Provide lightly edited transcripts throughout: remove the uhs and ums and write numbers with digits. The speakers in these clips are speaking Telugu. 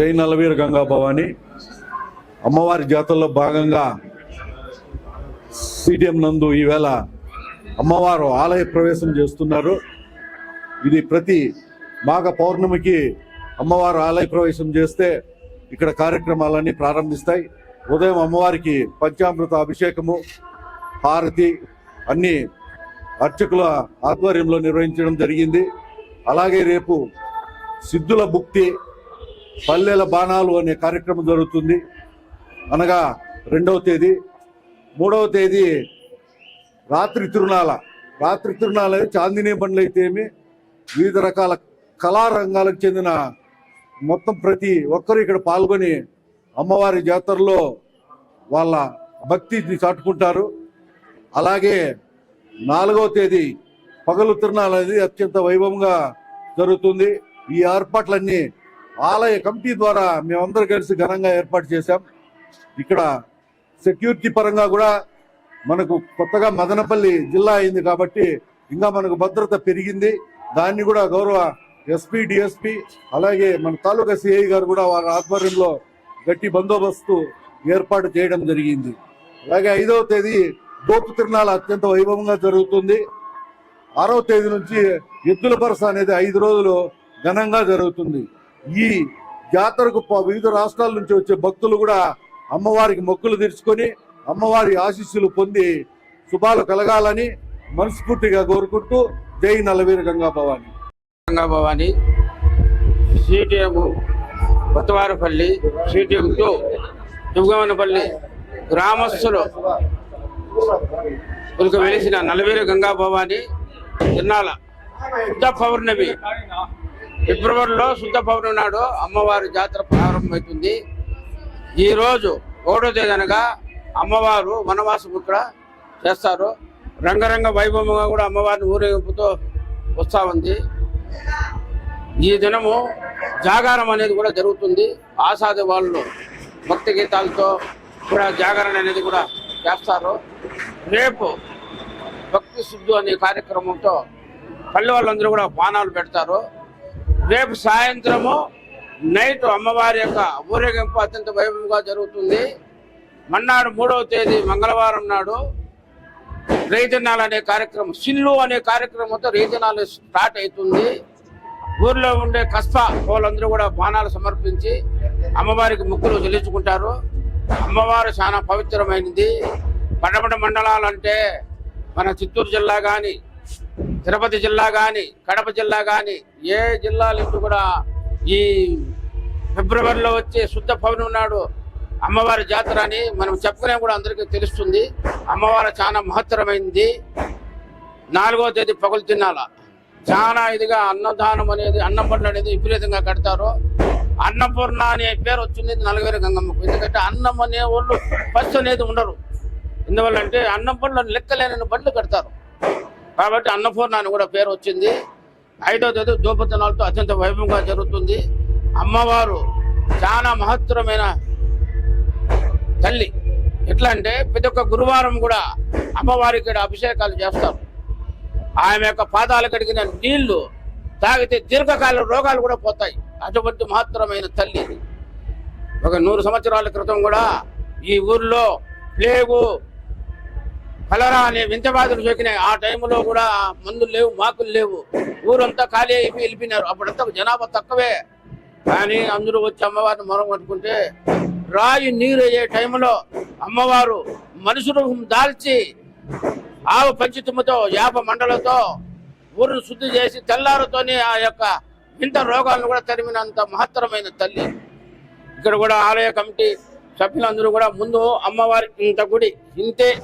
జై నలవీర గంగా భవాని అమ్మవారి జాతరలో భాగంగా సిటిఎం నందు ఈవేళ అమ్మవారు ఆలయ ప్రవేశం చేస్తున్నారు. ఇది ప్రతి మాఘ పౌర్ణమికి అమ్మవారు ఆలయ ప్రవేశం చేస్తే ఇక్కడ కార్యక్రమాలన్నీ ప్రారంభిస్తాయి. ఉదయం అమ్మవారికి పంచామృత అభిషేకము, హారతి అన్ని అర్చకుల ఆధ్వర్యంలో నిర్వహించడం జరిగింది. అలాగే రేపు సిద్ధుల భుక్తి, పల్లెల బాణాలు అనే కార్యక్రమం జరుగుతుంది. అనగా 2వ తేదీ. 3వ తేదీ రాత్రి తిరునాళ చాందినీ బండ్లు అయితే ఏమి, వివిధ రకాల కళారంగాలకు చెందిన మొత్తం ప్రతి ఒక్కరు ఇక్కడ పాల్గొని అమ్మవారి జాతరలో వాళ్ళ భక్తిని చాటుకుంటారు. అలాగే 4వ తేదీ పగలు తిరునాళ అనేది అత్యంత వైభవంగా జరుగుతుంది. ఈ ఏర్పాట్లన్నీ ఆలయ కమిటీ ద్వారా మేమందరం కలిసి ఘనంగా ఏర్పాటు చేశాం. ఇక్కడ సెక్యూరిటీ పరంగా కూడా మనకు కొత్తగా మదనపల్లి జిల్లా అయింది కాబట్టి ఇంకా మనకు భద్రత పెరిగింది. దాన్ని కూడా గౌరవ ఎస్పీ, డిఎస్పీ అలాగే మన తాలూకా సిఐ గారు కూడా వారి ఆధ్వర్యంలో గట్టి బందోబస్తు ఏర్పాటు చేయడం జరిగింది. అలాగే 5వ తేదీ దోపు తిరునాళ అత్యంత వైభవంగా జరుగుతుంది. 6వ తేదీ నుంచి ఎద్దుల పరస అనేది 5 రోజులు ఘనంగా జరుగుతుంది. ఈ జాతరకు వివిధ రాష్ట్రాల నుంచి వచ్చే భక్తులు కూడా అమ్మవారికి మొక్కులు తీర్చుకొని అమ్మవారి ఆశీస్సులు పొంది శుభాలు కలగాలని మనస్ఫూర్తిగా కోరుకుంటూ జై నలవీర గంగా భవాని. సిటిఎం కొత్తవారపల్లి, సిటిఎం 2 దుర్గవనపల్లి గ్రామస్తులు వెలిసిన నలవీర గంగా భవాని తిరునాళ శుద్ధ పౌర్ణమి ఫిబ్రవరిలో శుద్ధ పౌర్ణమి నాడు అమ్మవారి జాతర ప్రారంభమవుతుంది. ఈరోజు 1వ తేదీ అనగా అమ్మవారు వనవాసం ఇక్కడ చేస్తారు. రంగరంగ వైభవంగా కూడా అమ్మవారిని ఊరేగింపుతో వస్తూ ఉంది. ఈ దినము జాగారం అనేది కూడా జరుగుతుంది. ఆసాది వాళ్ళు భక్తి గీతాలతో కూడా జాగరణ అనేది కూడా చేస్తారు. రేపు భక్తి శుద్ధి అనే కార్యక్రమంతో పల్లె వాళ్ళందరూ కూడా పానాలు పెడతారు. రేపు సాయంత్రము నైట్ అమ్మవారి యొక్క ఊరేగింపు అత్యంత వైభవంగా జరుగుతుంది. మన్నాడు 3వ తేదీ మంగళవారం నాడు రైతనాలు అనే కార్యక్రమం, సిల్లు అనే కార్యక్రమంతో రైతనాలు స్టార్ట్ అవుతుంది. ఊర్లో ఉండే కస్బా వాళ్ళందరూ కూడా బాణాలు సమర్పించి అమ్మవారికి మొక్కులు చెల్లించుకుంటారు. అమ్మవారు చాలా పవిత్రమైనది. పడమట మండలాలు అంటే మన చిత్తూరు జిల్లా కానీ, తిరుపతి జిల్లా కానీ, కడప జిల్లా కానీ ఏ జిల్లాలు కూడా ఈ ఫిబ్రవరిలో వచ్చే శుద్ధ పౌర్ణమి నాడు అమ్మవారి జాతర అని మనం చెప్పుకునే కూడా అందరికీ తెలుస్తుంది. అమ్మవారు చాలా మహత్తరమైంది. 4వ తేదీ పగులు తిన్నాల చాలా ఇదిగా అన్నదానం అనేది, అన్నపండు అనేది విపరీతంగా కడతారు. అన్నపూర్ణ అనే పేరు వచ్చింది నలవీర గంగమ్మకు. ఎందుకంటే అన్నం అనే వాళ్ళు ఫస్ట్ అనేది ఉండరు. ఎందువల్ల అంటే అన్నం పండ్లు లెక్కలేని బండ్లు కడతారు కాబట్టి అన్నపూర్ణ అని కూడా పేరు వచ్చింది. 5వ తేదీ దోపతనాలతో అత్యంత వైభవంగా జరుగుతుంది. అమ్మవారు చాలా మహత్తరమైన తల్లి. ఎట్లా అంటే ప్రతి ఒక్క గురువారం కూడా అమ్మవారికి ఇక్కడ అభిషేకాలు చేస్తారు. ఆమె యొక్క పాదాలు కడిగిన నీళ్లు తాగితే దీర్ఘకాల రోగాలు కూడా పోతాయి. అటువంటి మహత్తరమైన తల్లి. ఒక 100 సంవత్సరాల క్రితం కూడా ఈ ఊర్లో ప్లేగు, కలరా అనే వింత బాధలు సోకినాయి. ఆ టైంలో కూడా మందులు లేవు, మాకులు లేవు. ఊరంతా ఖాళీ అయిపోయి వెళ్ళిపోయినారు. అప్పుడంతా జనాభా తక్కువే. కానీ అందరూ వచ్చి అమ్మవారిని మొరం కట్టుకుంటే రాయి నీరు అయ్యే టైంలో అమ్మవారు మనుషు రూపం దాల్చి ఆవు పంచితుమ్మతో, యాప మండలతో ఊరును శుద్ధి చేసి తెల్లారుతోనే ఆ యొక్క వింత రోగాలను కూడా తరిమినంత మహత్తరమైన తల్లి. ఇక్కడ కూడా ఆలయ కమిటీ సభ్యులందరూ కూడా ముందు అమ్మవారి ఇంత గుడి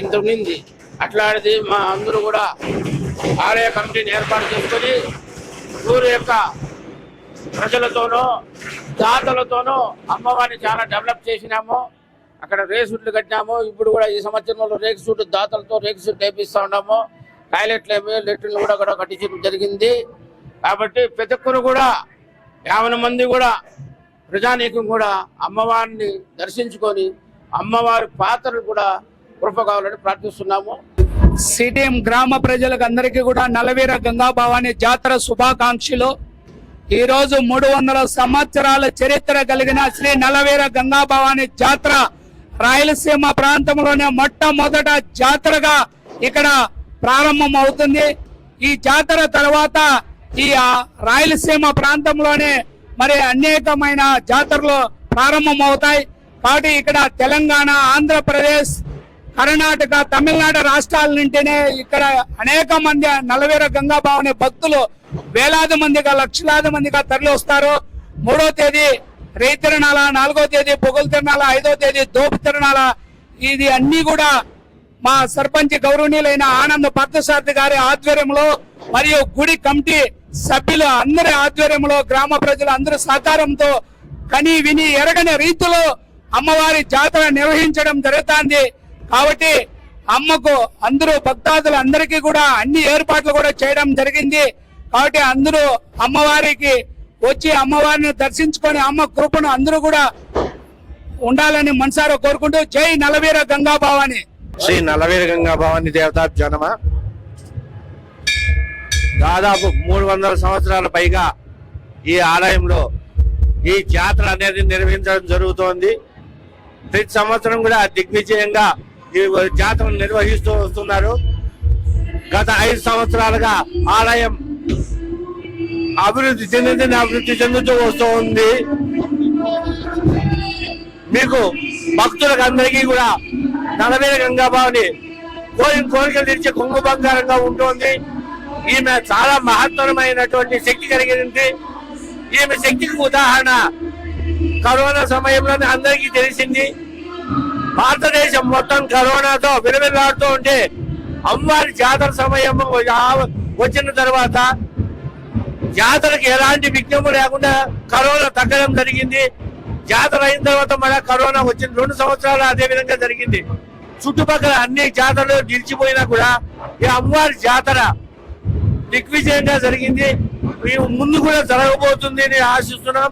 ఇంత ఉన్నింది అట్లాంటిది మా అందరూ కూడా ఆలయ కమిటీని ఏర్పాటు చేసుకొని ఊరు యొక్క ప్రజలతోనూ దాతలతోనూ అమ్మవారిని చాలా డెవలప్ చేసినాము. అక్కడ రేసుట్లు కట్టినాము. ఇప్పుడు కూడా ఈ సంవత్సరంలో రేకు సూటు దాతలతో రేకు సూట్ వేపిస్తూ ఉన్నాము. టాయిలెట్లు లెట్రిన్లు కూడా కట్టించడం జరిగింది. కాబట్టి ప్రతి ఒక్కరు కూడా 50 మంది కూడా ప్రజానీకం కూడా అమ్మవారిని దర్శించుకొని అమ్మవారి పాత్రలు కూడా కృప కావాలని ప్రార్థిస్తున్నాము. సిటిఎం గ్రామ ప్రజలకు అందరికీ కూడా నలవీర గంగా భవాని జాతర శుభాకాంక్షలు. ఈ రోజు 300 సంవత్సరాల చరిత్ర కలిగిన శ్రీ నలవీర గంగా భవాని జాతర రాయలసీమ ప్రాంతంలోనే మొట్టమొదట జాతరగా ఇక్కడ ప్రారంభం అవుతుంది. ఈ జాతర తర్వాత ఈ రాయలసీమ ప్రాంతంలోనే మరి అనేకమైన జాతరలు ప్రారంభం అవుతాయి. కాబట్టి ఇక్కడ తెలంగాణ, ఆంధ్రప్రదేశ్, కర్ణాటక, తమిళనాడు రాష్ట్రాల నుండినే ఇక్కడ అనేక మంది నలవీర గంగా భవాని భక్తులు వేలాది మందిగా, లక్షలాది మందిగా తరలి వస్తారు. 3వ తేదీ రేయి తిరణాల, 4వ తేదీ పొగులు తిరణాల, 5వ తేదీ దోపు తిరణాల. ఇది అన్ని కూడా మా సర్పంచ్ గౌరవనీయులైన ఆనంద్ పార్థసారథి గారి ఆధ్వర్యంలో మరియు గుడి కమిటీ సభ్యులు అందరి ఆధ్వర్యంలో, గ్రామ ప్రజలు అందరి సహకారంతో కని విని ఎరగని రీతిలో అమ్మవారి జాతర నిర్వహించడం జరుగుతుంది. కాబట్టి అమ్మకు అందరూ భక్తాదులు అందరికీ కూడా అన్ని ఏర్పాట్లు కూడా చేయడం జరిగింది. కాబట్టి అందరూ అమ్మవారికి వచ్చి అమ్మవారిని దర్శించుకొని అమ్మ కృపను అందరూ కూడా ఉండాలని మనసారా కోరుకుంటూ జై నలవీర గంగా భవాని. శ్రీ నలవీర గంగా భవాని దేవతా జనమ దాదాపు 300 సంవత్సరాల పైగా ఈ ఆలయంలో ఈ జాతర అనేది నిర్వహించడం జరుగుతోంది. ప్రతి సంవత్సరం కూడా దిగ్విజయంగా ఈ జాతరను నిర్వహిస్తూ వస్తున్నారు. గత 5 సంవత్సరాలుగా ఆలయం అభివృద్ధి చెందుతూ వస్తూ ఉంది. మీకు భక్తులకు అందరికీ కూడా నలవీర గంగా భవాని కోరికలు తీర్చే కొంగు బంగారంగా ఉంటుంది. ఈమె చాలా మహత్తరమైనటువంటి శక్తి కలిగింది. ఈమె శక్తికి ఉదాహరణ కరోనా సమయంలోనే అందరికీ తెలిసింది. భారతదేశం మొత్తం కరోనాతో విలవిల్లాడుతూ ఉంటే అమ్మవారి జాతర సమయం వచ్చిన తర్వాత జాతరకి ఎలాంటి విఘ్నము లేకుండా కరోనా తగ్గడం జరిగింది. జాతర అయిన తర్వాత మళ్ళీ కరోనా వచ్చిన 2 సంవత్సరాలు అదే విధంగా జరిగింది. చుట్టుపక్కల అన్ని జాతరలు నిలిచిపోయినా కూడా ఈ అమ్మవారి జాతర దిగ్విజయంగా జరిగింది. ముందు కూడా జరగబోతుంది అని ఆశిస్తున్నాం.